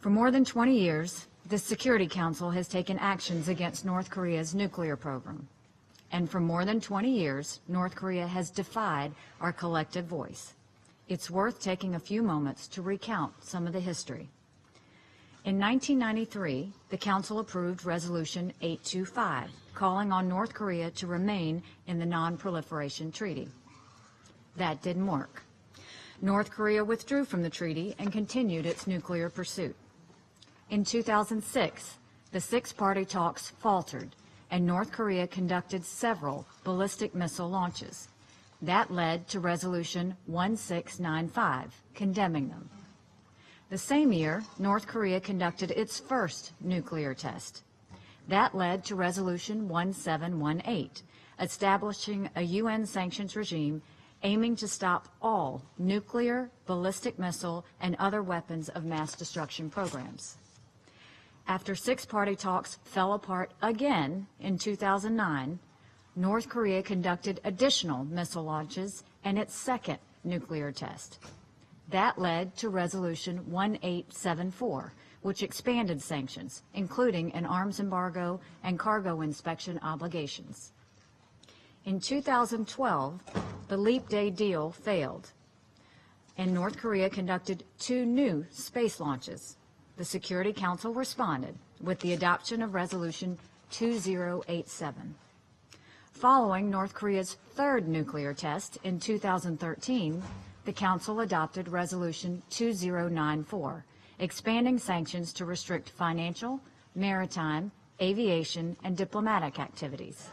For more than 20 years, the Security Council has taken actions against North Korea's nuclear program. And for more than 20 years, North Korea has defied our collective voice. It's worth taking a few moments to recount some of the history. In 1993, the Council approved Resolution 825, calling on North Korea to remain in the Non-Proliferation Treaty. That didn't work. North Korea withdrew from the treaty and continued its nuclear pursuit. In 2006, the six-party talks faltered, and North Korea conducted several ballistic missile launches. That led to Resolution 1695, condemning them. The same year, North Korea conducted its first nuclear test. That led to Resolution 1718, establishing a UN sanctions regime aiming to stop all nuclear, ballistic missile, and other weapons of mass destruction programs. After six-party talks fell apart again in 2009, North Korea conducted additional missile launches and its second nuclear test. That led to Resolution 1874, which expanded sanctions, including an arms embargo and cargo inspection obligations. In 2012, the Leap Day deal failed, and North Korea conducted two new space launches. The Security Council responded with the adoption of Resolution 2087. Following North Korea's third nuclear test in 2013, the Council adopted Resolution 2094, expanding sanctions to restrict financial, maritime, aviation, and diplomatic activities.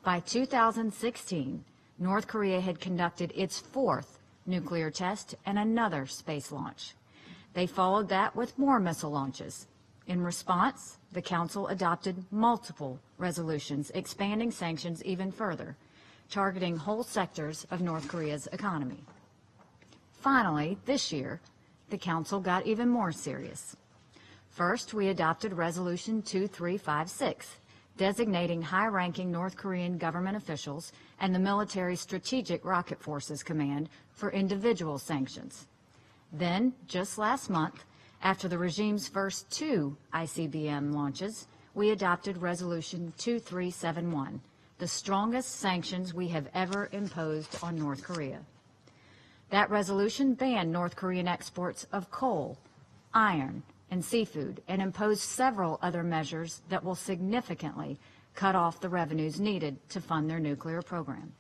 By 2016, North Korea had conducted its fourth nuclear test and another space launch. They followed that with more missile launches. In response, the Council adopted multiple resolutions expanding sanctions even further, targeting whole sectors of North Korea's economy. Finally, this year, the Council got even more serious. First, we adopted Resolution 2356, designating high-ranking North Korean government officials and the Military Strategic Rocket Forces Command for individual sanctions. Then, just last month, after the regime's first two ICBM launches, we adopted Resolution 2371, the strongest sanctions we have ever imposed on North Korea. That resolution banned North Korean exports of coal, iron, and seafood, and imposed several other measures that will significantly cut off the revenues needed to fund their nuclear program.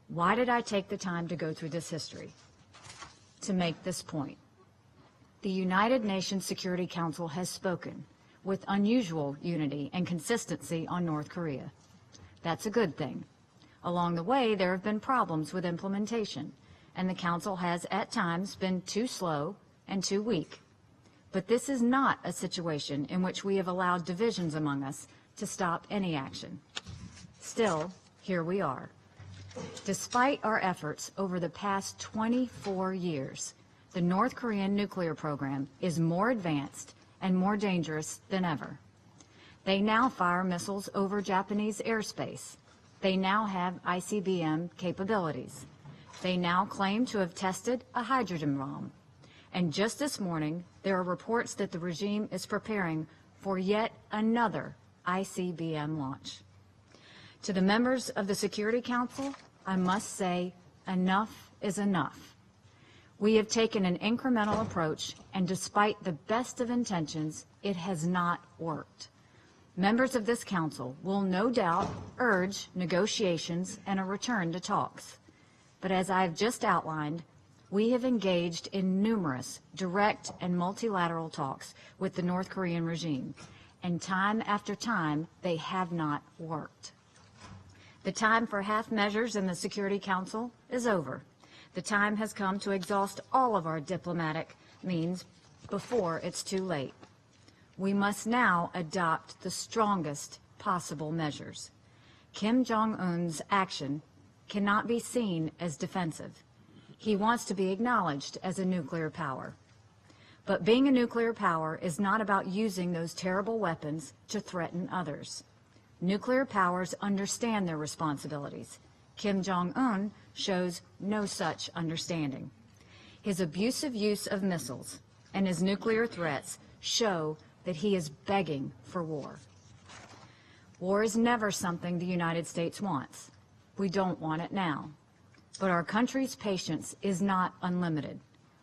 Why did I take the time to go through this history? To make this point. The United Nations Security Council has spoken with unusual unity and consistency on North Korea. That's a good thing. Along the way, there have been problems with implementation, and the Council has at times been too slow and too weak. But this is not a situation in which we have allowed divisions among us to stop any action. Still, here we are. Despite our efforts over the past 24 years, the North Korean nuclear program is more advanced and more dangerous than ever. They now fire missiles over Japanese airspace. They now have ICBM capabilities. They now claim to have tested a hydrogen bomb. And just this morning, there are reports that the regime is preparing for yet another ICBM launch. To the members of the Security Council, I must say, enough is enough. We have taken an incremental approach, and despite the best of intentions, it has not worked. Members of this Council will no doubt urge negotiations and a return to talks. But as I have just outlined, we have engaged in numerous direct and multilateral talks with the North Korean regime, and time after time, they have not worked. The time for half measures in the Security Council is over. The time has come to exhaust all of our diplomatic means before it's too late. We must now adopt the strongest possible measures. Kim Jong-un's action cannot be seen as defensive. He wants to be acknowledged as a nuclear power. But being a nuclear power is not about using those terrible weapons to threaten others. Nuclear powers understand their responsibilities. Kim Jong-un shows no such understanding. His abusive use of missiles, and his nuclear threats show that he is begging for war. War is never something the United States wants. We don't want it now. But our country's patience is not unlimited.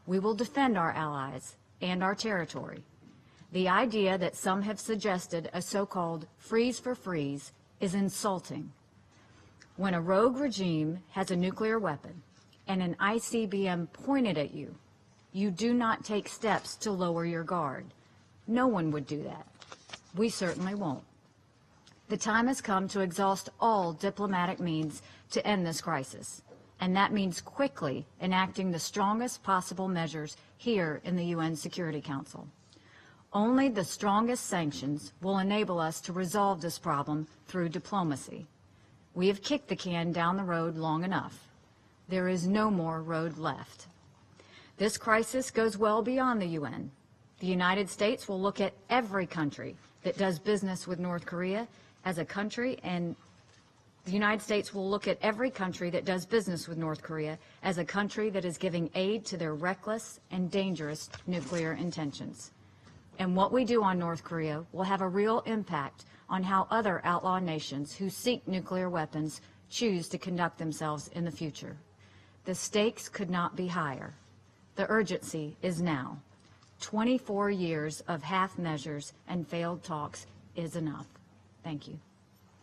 We will defend our allies and our territory. The idea that some have suggested a so-called freeze for freeze is insulting. When a rogue regime has a nuclear weapon and an ICBM pointed at you, you do not take steps to lower your guard. No one would do that. We certainly won't. The time has come to exhaust all diplomatic means to end this crisis, and that means quickly enacting the strongest possible measures here in the UN Security Council. Only the strongest sanctions will enable us to resolve this problem through diplomacy. We have kicked the can down the road long enough. There is no more road left. This crisis goes well beyond the UN. The United States will look at every country that does business with North Korea as a country, and the United States will look at every country that does business with North Korea as a country that is giving aid to their reckless and dangerous nuclear intentions. And what we do on North Korea will have a real impact on how other outlaw nations who seek nuclear weapons choose to conduct themselves in the future. The stakes could not be higher. The urgency is now. 24 years of half measures and failed talks is enough. Thank you.